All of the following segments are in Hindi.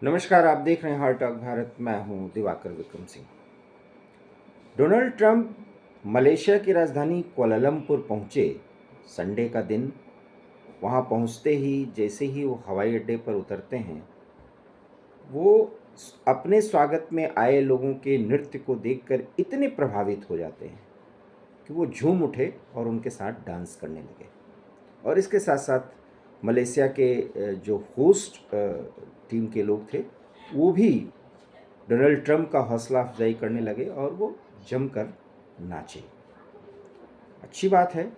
नमस्कार, आप देख रहे हैं हार्ट टॉक भारत। मैं हूं Diwakar Vikram Singh. Donald Trump Malaysia की राजधानी कुआलालंपुर पहुंचे संडे का दिन। वहां पहुंचते ही जैसे ही वो हवाई अड्डे पर उतरते हैं, वो अपने स्वागत में आए लोगों के नृत्य को देखकर इतने प्रभावित हो जाते हैं कि वो झूम उठे और उनके साथ डांस करने लगे। और इसके साथ साथ मलेशिया के जो होस्ट टीम के लोग थे, वो भी डोनाल्ड ट्रंप का हौसला अफजाई करने लगे और वो जमकर नाचे। अच्छी बात है,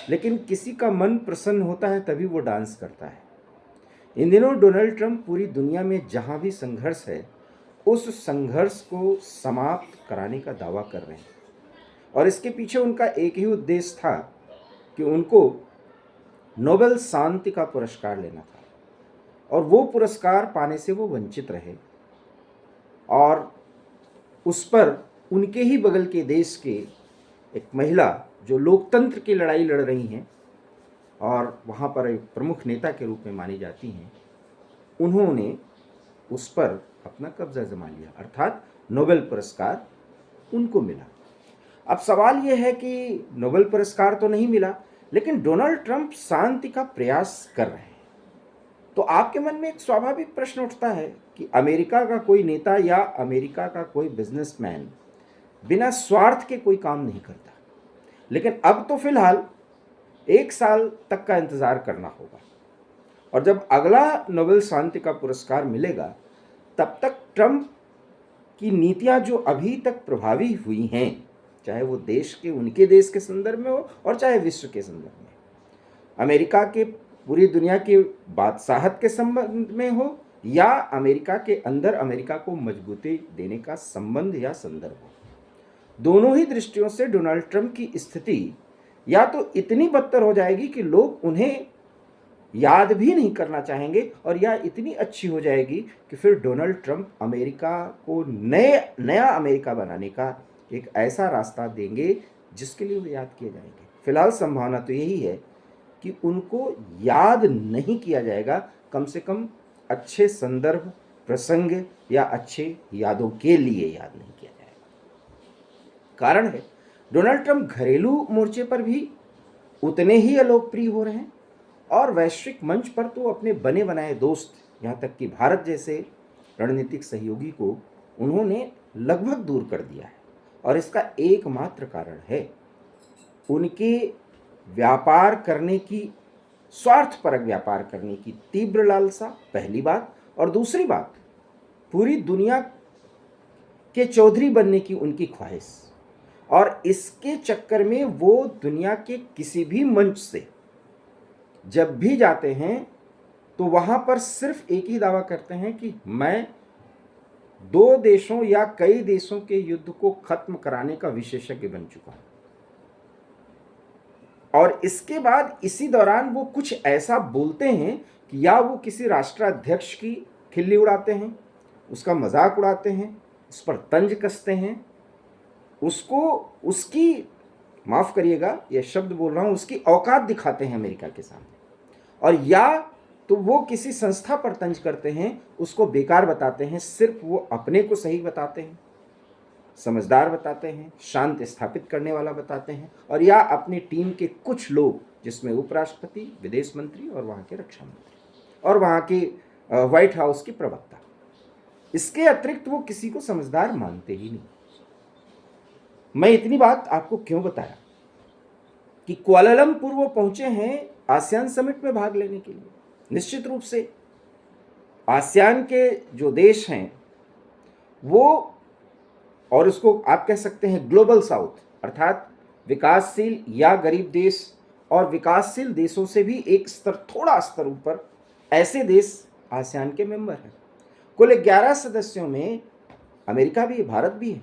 लेकिन किसी का मन प्रसन्न होता है तभी वो डांस करता है। इन दिनों डोनाल्ड ट्रंप पूरी दुनिया में जहां भी संघर्ष है, उस संघर्ष को समाप्त कराने का दावा कर रहे हैं। और इसके पीछे उनका एक ही उद्देश्य था कि उनको नोबेल शांति का पुरस्कार लेना था, और वो पुरस्कार पाने से वो वंचित रहे। और उस पर उनके ही बगल के देश के एक महिला जो लोकतंत्र की लड़ाई लड़ रही हैं और वहाँ पर एक प्रमुख नेता के रूप में मानी जाती हैं, उन्होंने उस पर अपना कब्जा जमा लिया, अर्थात नोबेल पुरस्कार उनको मिला। अब सवाल यह है कि नोबेल पुरस्कार तो नहीं मिला, लेकिन डोनाल्ड ट्रंप शांति का प्रयास कर रहे हैं। तो आपके मन में एक स्वाभाविक प्रश्न उठता है कि अमेरिका का कोई नेता या अमेरिका का कोई बिजनेसमैन बिना स्वार्थ के कोई काम नहीं करता। लेकिन अब तो फिलहाल 1 साल तक का इंतजार करना होगा, और जब अगला नोबेल शांति का पुरस्कार मिलेगा, तब तक ट्रंप की नीतियां जो अभी तक प्रभावी हुई हैं, चाहे वो देश के उनके देश के संदर्भ में हो और चाहे विश्व के संदर्भ में, अमेरिका के पूरी दुनिया की बादशाहत के संबंध में हो या अमेरिका के अंदर अमेरिका को मजबूती देने का संबंध या संदर्भ हो, दोनों ही दृष्टियों से डोनाल्ड ट्रंप की स्थिति या तो इतनी बदतर हो जाएगी कि लोग उन्हें याद भी नहीं करना चाहेंगे, और या इतनी अच्छी हो जाएगी कि फिर डोनाल्ड ट्रंप अमेरिका को नया अमेरिका बनाने का एक ऐसा रास्ता देंगे जिसके लिए वो याद किए जाएंगे। फिलहाल संभावना तो यही है कि उनको याद नहीं किया जाएगा, कम से कम अच्छे संदर्भ, प्रसंग या अच्छे यादों के लिए याद नहीं किया जाएगा। कारण है, डोनाल्ड ट्रंप घरेलू मोर्चे पर भी उतने ही अलोकप्रिय हो रहे हैं, और वैश्विक मंच पर तो अपने बने बनाए दोस्त, यहाँ तक कि भारत जैसे रणनीतिक सहयोगी को उन्होंने लगभग दूर कर दिया है। और इसका एकमात्र कारण है उनके व्यापार करने की, स्वार्थपरक व्यापार करने की तीव्र लालसा, पहली बात। और दूसरी बात, पूरी दुनिया के चौधरी बनने की उनकी ख्वाहिश। और इसके चक्कर में वो दुनिया के किसी भी मंच से जब भी जाते हैं तो वहां पर सिर्फ एक ही दावा करते हैं कि मैं 2 देशों या कई देशों के युद्ध को खत्म कराने का विशेषज्ञ बन चुका हूं। और इसके बाद इसी दौरान वो कुछ ऐसा बोलते हैं कि या वो किसी राष्ट्राध्यक्ष की खिल्ली उड़ाते हैं, उसका मजाक उड़ाते हैं, उस पर तंज कसते हैं, उसको उसकी, माफ करिएगा यह शब्द बोल रहा हूं, उसकी औकात दिखाते हैं अमेरिका के सामने। और या तो वो किसी संस्था पर तंज करते हैं, उसको बेकार बताते हैं, सिर्फ वो अपने को सही बताते हैं, समझदार बताते हैं, शांत स्थापित करने वाला बताते हैं, और या अपनी टीम के कुछ लोग, जिसमें उपराष्ट्रपति, विदेश मंत्री और वहाँ के रक्षा मंत्री और वहाँ के व्हाइट हाउस के प्रवक्ता, इसके अतिरिक्त वो किसी को समझदार मानते ही नहीं। मैं इतनी बात आपको क्यों बताया कि कुआलालंपुर वो पहुंचे हैं आसियान समिट में भाग लेने के लिए। निश्चित रूप से आसियान के जो देश हैं वो, और उसको आप कह सकते हैं ग्लोबल साउथ, अर्थात विकासशील या गरीब देश, और विकासशील देशों से भी एक स्तर, थोड़ा स्तर ऊपर, ऐसे देश आसियान के मेंबर हैं। कुल 11 सदस्यों में अमेरिका भी है, भारत भी है।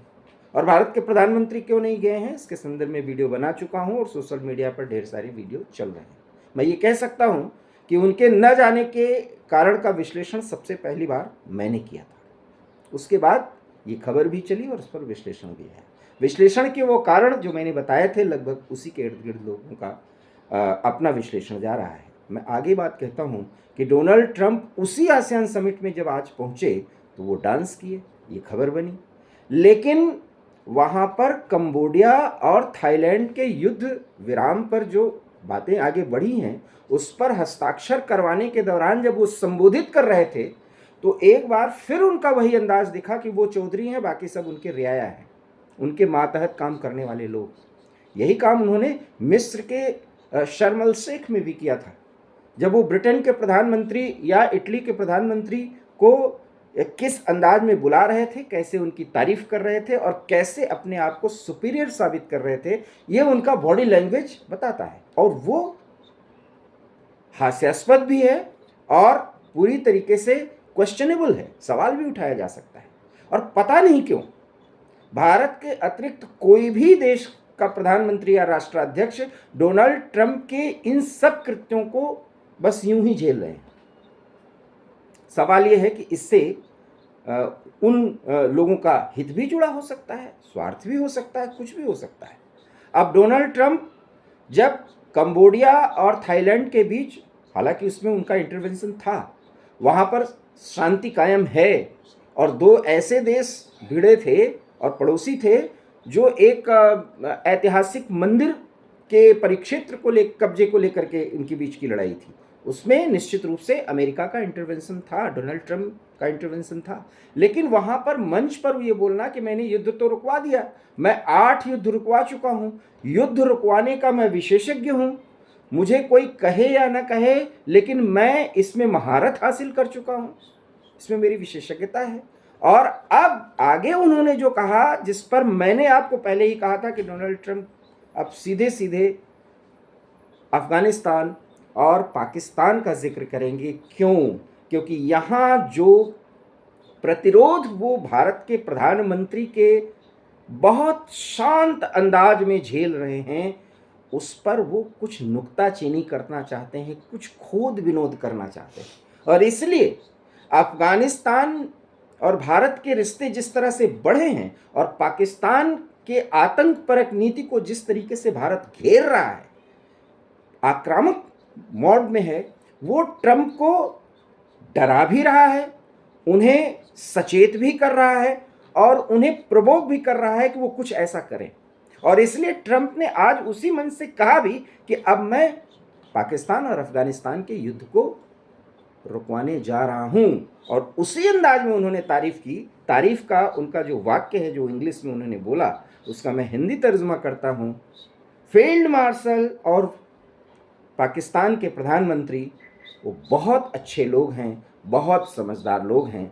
और भारत के प्रधानमंत्री क्यों नहीं गए हैं, इसके संदर्भ में वीडियो बना चुका हूं और सोशल मीडिया पर ढेर सारे वीडियो चल रहे हैं। मैं ये कह सकता हूं कि उनके न जाने के कारण का विश्लेषण सबसे पहली बार मैंने किया था, उसके बाद ये खबर भी चली और उस पर विश्लेषण भी है। विश्लेषण के वो कारण जो मैंने बताए थे, लगभग उसी के इर्द गिर्द लोगों का अपना विश्लेषण जा रहा है। मैं आगे बात कहता हूँ कि डोनाल्ड ट्रंप उसी आसियान समिट में जब आज पहुँचे तो वो डांस किए, ये खबर बनी। लेकिन वहाँ पर कंबोडिया और थाईलैंड के युद्ध विराम पर जो बातें आगे बढ़ी हैं उस पर हस्ताक्षर करवाने के दौरान जब वो संबोधित कर रहे थे तो एक बार फिर उनका वही अंदाज दिखा कि वो चौधरी हैं, बाकी सब उनके रियाया हैं, उनके मातहत काम करने वाले लोग। यही काम उन्होंने मिस्र के शर्म अल शेख में भी किया था, जब वो ब्रिटेन के प्रधानमंत्री या इटली के प्रधानमंत्री को किस अंदाज में बुला रहे थे, कैसे उनकी तारीफ कर रहे थे और कैसे अपने आप को सुपीरियर साबित कर रहे थे, ये उनका बॉडी लैंग्वेज बताता है। और वो हास्यास्पद भी है और पूरी तरीके से क्वेश्चनेबल है, सवाल भी उठाया जा सकता है। और पता नहीं क्यों भारत के अतिरिक्त कोई भी देश का प्रधानमंत्री या राष्ट्राध्यक्ष डोनाल्ड ट्रंप के इन सब कृत्यों को बस यूं ही झेल रहे हैं। सवाल यह है कि इससे उन लोगों का हित भी जुड़ा हो सकता है, स्वार्थ भी हो सकता है, कुछ भी हो सकता है। अब डोनाल्ड ट्रंप जब कंबोडिया और थाईलैंड के बीच, हालांकि उसमें उनका इंटरवेंशन था, वहाँ पर शांति कायम है और दो ऐसे देश भिड़े थे और पड़ोसी थे जो एक ऐतिहासिक मंदिर के परिक्षेत्र को कब्जे को लेकर के इनके बीच की लड़ाई थी, उसमें निश्चित रूप से अमेरिका का इंटरवेंशन था, डोनाल्ड ट्रंप का इंटरवेंशन था। लेकिन वहाँ पर मंच पर ये बोलना कि मैंने युद्ध तो रुकवा दिया, मैं 8 युद्ध रुकवा चुका हूँ, युद्ध रुकवाने का मैं विशेषज्ञ हूँ, मुझे कोई कहे या न कहे लेकिन मैं इसमें महारत हासिल कर चुका हूँ, इसमें मेरी विशेषज्ञता है। और अब आगे उन्होंने जो कहा, जिस पर मैंने आपको पहले ही कहा था कि डोनाल्ड ट्रंप अब सीधे सीधे अफगानिस्तान और पाकिस्तान का जिक्र करेंगे। क्यों? क्योंकि यहाँ जो प्रतिरोध वो भारत के प्रधानमंत्री के बहुत शांत अंदाज में झेल रहे हैं, उस पर वो कुछ नुक्ताचीनी करना चाहते हैं, कुछ खोद विनोद करना चाहते हैं। और इसलिए अफगानिस्तान और भारत के रिश्ते जिस तरह से बढ़े हैं और पाकिस्तान के आतंकपरक नीति को जिस तरीके से भारत घेर रहा है, आक्रामक मोड में है, वो ट्रंप को डरा भी रहा है, उन्हें सचेत भी कर रहा है और उन्हें प्रोवोक भी कर रहा है कि वो कुछ ऐसा करें। और इसलिए ट्रंप ने आज उसी मन से कहा भी कि अब मैं पाकिस्तान और अफगानिस्तान के युद्ध को रुकवाने जा रहा हूं। और उसी अंदाज में उन्होंने तारीफ की। तारीफ का उनका जो वाक्य है, जो इंग्लिश में उन्होंने बोला, उसका मैं हिंदी तर्जुमा करता हूं। फील्ड मार्शल और पाकिस्तान के प्रधानमंत्री वो बहुत अच्छे लोग हैं, बहुत समझदार लोग हैं।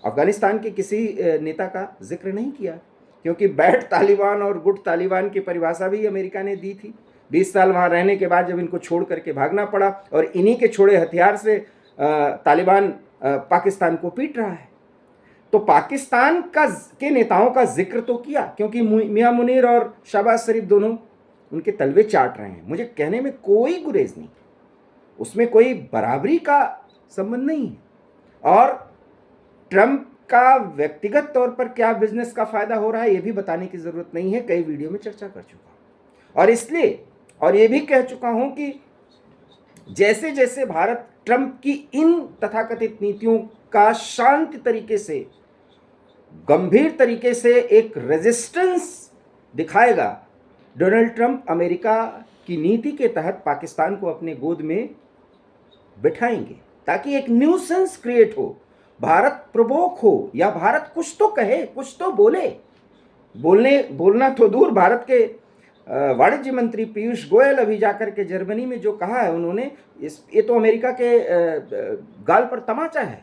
अफगानिस्तान के किसी नेता का जिक्र नहीं किया, क्योंकि बैड तालिबान और गुड तालिबान की परिभाषा भी अमेरिका ने दी थी। 20 साल वहाँ रहने के बाद जब इनको छोड़ करके भागना पड़ा और इन्हीं के छोड़े हथियार से तालिबान पाकिस्तान को पीट रहा है, तो पाकिस्तान के नेताओं का जिक्र तो किया, क्योंकि मियां मुनीर और शहबाज शरीफ दोनों उनके तलवे चाट रहे हैं। मुझे कहने में कोई गुरेज नहीं, उसमें कोई बराबरी का संबंध नहीं है। और ट्रंप का व्यक्तिगत तौर पर क्या बिजनेस का फायदा हो रहा है ये भी बताने की जरूरत नहीं है, कई वीडियो में चर्चा कर चुका हूं। और इसलिए और ये भी कह चुका हूं कि जैसे जैसे भारत ट्रंप की इन तथाकथित नीतियों का शांत तरीके से, गंभीर तरीके से एक रेजिस्टेंस दिखाएगा, डोनाल्ड ट्रंप अमेरिका की नीति के तहत पाकिस्तान को अपने गोद में बिठाएंगे, ताकि एक न्यूसेंस क्रिएट हो, भारत प्रवोक हो, या भारत कुछ तो कहे, कुछ तो बोले। बोलना तो दूर, भारत के वाणिज्य मंत्री पीयूष गोयल अभी जाकर के जर्मनी में जो कहा है उन्होंने, ये तो अमेरिका के गाल पर तमाचा है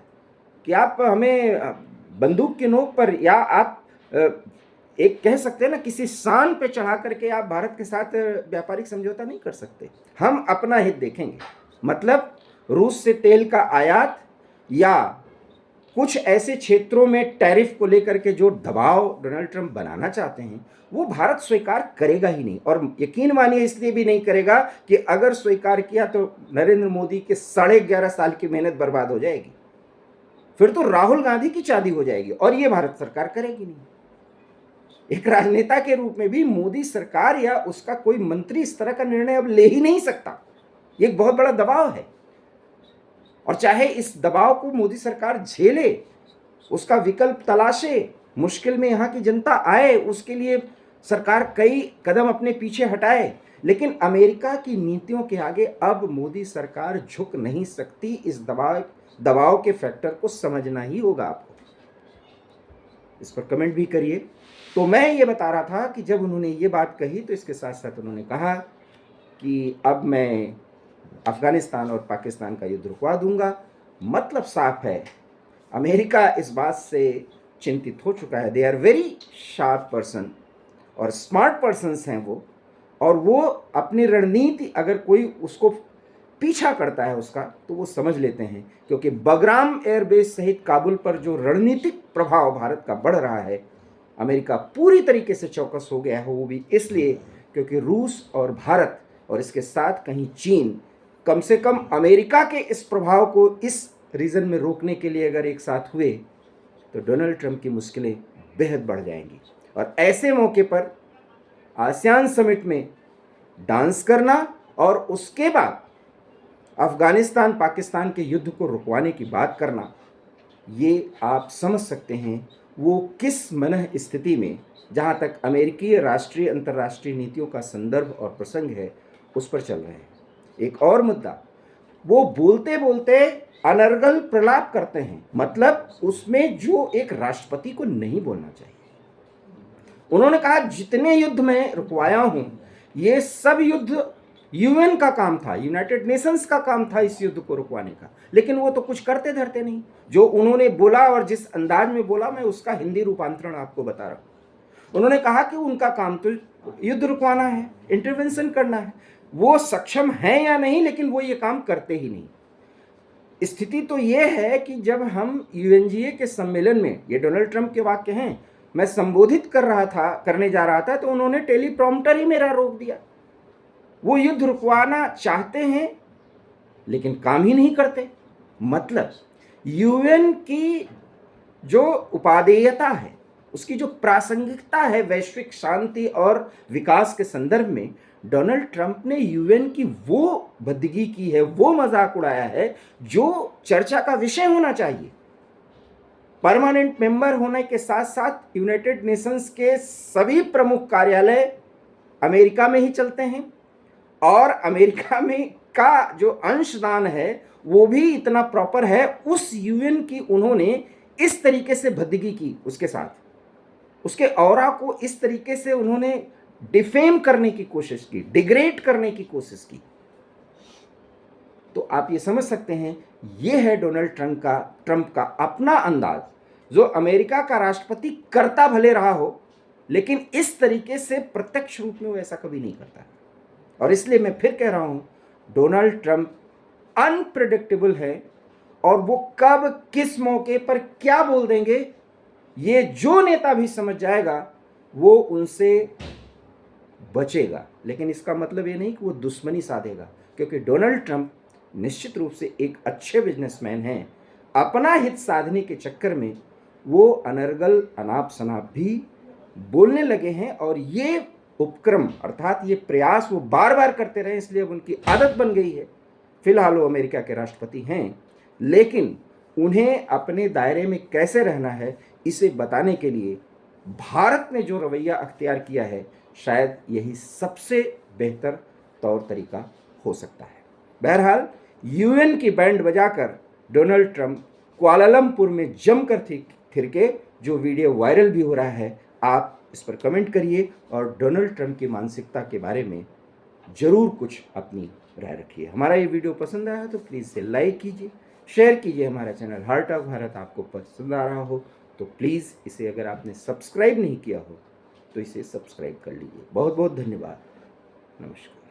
कि आप हमें बंदूक की नोक पर, या आप एक कह सकते हैं ना, किसी शान पे चढ़ा करके आप भारत के साथ व्यापारिक समझौता नहीं कर सकते। हम अपना हित देखेंगे। मतलब रूस से तेल का आयात या कुछ ऐसे क्षेत्रों में टैरिफ को लेकर के जो दबाव डोनाल्ड ट्रंप बनाना चाहते हैं, वो भारत स्वीकार करेगा ही नहीं। और यकीन मानिए इसलिए भी नहीं करेगा कि अगर स्वीकार किया तो नरेंद्र मोदी के 11.5 साल की मेहनत बर्बाद हो जाएगी, फिर तो राहुल गांधी की चांदी हो जाएगी, और ये भारत सरकार करेगी नहीं। एक राजनेता के रूप में भी मोदी सरकार या उसका कोई मंत्री इस तरह का निर्णय अब ले ही नहीं सकता। ये एक बहुत बड़ा दबाव है, और चाहे इस दबाव को मोदी सरकार झेले, उसका विकल्प तलाशे, मुश्किल में यहाँ की जनता आए, उसके लिए सरकार कई कदम अपने पीछे हटाए, लेकिन अमेरिका की नीतियों के आगे अब मोदी सरकार झुक नहीं सकती। इस दबाव के फैक्टर को समझना ही होगा आपको। इस पर कमेंट भी करिए। तो मैं ये बता रहा था कि जब उन्होंने ये बात कही तो इसके साथ साथ उन्होंने कहा कि अब मैं अफगानिस्तान और पाकिस्तान का युद्ध रुकवा दूंगा। मतलब साफ है, अमेरिका इस बात से चिंतित हो चुका है। They are very sharp person और स्मार्ट पर्सन्स हैं वो, और वो अपनी रणनीति अगर कोई उसको पीछा करता है उसका, तो वो समझ लेते हैं, क्योंकि बगराम एयरबेस सहित काबुल पर जो रणनीतिक प्रभाव भारत का बढ़ रहा है, अमेरिका पूरी तरीके से चौकस हो गया है। वो भी इसलिए क्योंकि रूस और भारत और इसके साथ कहीं चीन कम से कम अमेरिका के इस प्रभाव को इस रीजन में रोकने के लिए अगर एक साथ हुए तो डोनाल्ड ट्रंप की मुश्किलें बेहद बढ़ जाएंगी। और ऐसे मौके पर आसियान समिट में डांस करना और उसके बाद अफगानिस्तान पाकिस्तान के युद्ध को रुकवाने की बात करना, ये आप समझ सकते हैं वो किस मनः स्थिति में, जहाँ तक अमेरिकी राष्ट्रीय अंतर्राष्ट्रीय नीतियों का संदर्भ और प्रसंग है, उस पर चल रहे हैं। एक और मुद्दा, वो बोलते बोलते अनर्गल प्रलाप करते हैं, मतलब उसमें जो एक राष्ट्रपति को नहीं बोलना चाहिए। उन्होंने कहा जितने युद्ध मैं रुकवाया हूं, ये सब युद्ध यूएन का काम था, यूनाइटेड नेशंस का काम था इस युद्ध को रुकवाने का, लेकिन वो तो कुछ करते धरते नहीं। जो उन्होंने बोला और जिस अंदाज में बोला, मैं उसका हिंदी रूपांतरण आपको बता रहा हूं। उन्होंने कहा कि उनका काम तो युद्ध रुकवाना है, इंटरवेंशन करना है। वो सक्षम है या नहीं, लेकिन वो ये काम करते ही नहीं। स्थिति तो ये है कि जब हम यूएनजीए के सम्मेलन में, ये डोनाल्ड ट्रंप के वाक्य हैं, मैं संबोधित करने जा रहा था, तो उन्होंने टेलीप्रॉम्प्टर ही मेरा रोक दिया। वो युद्ध रुकवाना चाहते हैं लेकिन काम ही नहीं करते। मतलब यूएन की जो उपादेयता है, उसकी जो प्रासंगिकता है वैश्विक शांति और विकास के संदर्भ में, डोनाल्ड ट्रंप ने यूएन की वो बदगी की है, वो मजाक उड़ाया है जो चर्चा का विषय होना चाहिए। परमानेंट मेंबर होने के साथ साथ यूनाइटेड नेशंस के सभी प्रमुख कार्यालय अमेरिका में ही चलते हैं, और अमेरिका में का जो अंशदान है वो भी इतना प्रॉपर है। उस यूएन की उन्होंने इस तरीके से बदगी की, उसके साथ उसके ऑरा को इस तरीके से उन्होंने डिफेम करने की कोशिश की, डिग्रेड करने की कोशिश की। तो आप ये समझ सकते हैं, ये है डोनाल्ड ट्रंप का अपना अंदाज, जो अमेरिका का राष्ट्रपति करता भले रहा हो, लेकिन इस तरीके से प्रत्यक्ष रूप में वो ऐसा कभी नहीं करता। और इसलिए मैं फिर कह रहा हूं, डोनाल्ड ट्रंप अनप्रेडिक्टेबल है, और वो कब किस मौके पर क्या बोल देंगे, ये जो नेता भी समझ जाएगा वो उनसे बचेगा। लेकिन इसका मतलब ये नहीं कि वो दुश्मनी साधेगा, क्योंकि डोनाल्ड ट्रंप निश्चित रूप से एक अच्छे बिजनेसमैन हैं। अपना हित साधने के चक्कर में वो अनर्गल अनाप शनाप भी बोलने लगे हैं, और ये उपक्रम अर्थात ये प्रयास वो बार बार करते रहे, इसलिए अब उनकी आदत बन गई है। फिलहाल वो अमेरिका के राष्ट्रपति हैं, लेकिन उन्हें अपने दायरे में कैसे रहना है, इसे बताने के लिए भारत ने जो रवैया अख्तियार किया है, शायद यही सबसे बेहतर तौर तरीका हो सकता है। बहरहाल यूएन की बैंड बजाकर डोनाल्ड ट्रंप कुआलालंपुर में जमकर थिरके, जो वीडियो वायरल भी हो रहा है। आप इस पर कमेंट करिए और डोनाल्ड ट्रंप की मानसिकता के बारे में ज़रूर कुछ अपनी राय रखिए। हमारा ये वीडियो पसंद आया तो प्लीज़ इसे लाइक कीजिए, शेयर कीजिए। हमारा चैनल हार्ट ऑफ भारत आपको पसंद आ रहा हो तो प्लीज़ इसे, अगर आपने सब्सक्राइब नहीं किया हो तो इसे सब्सक्राइब कर लीजिए। बहुत बहुत धन्यवाद। नमस्कार।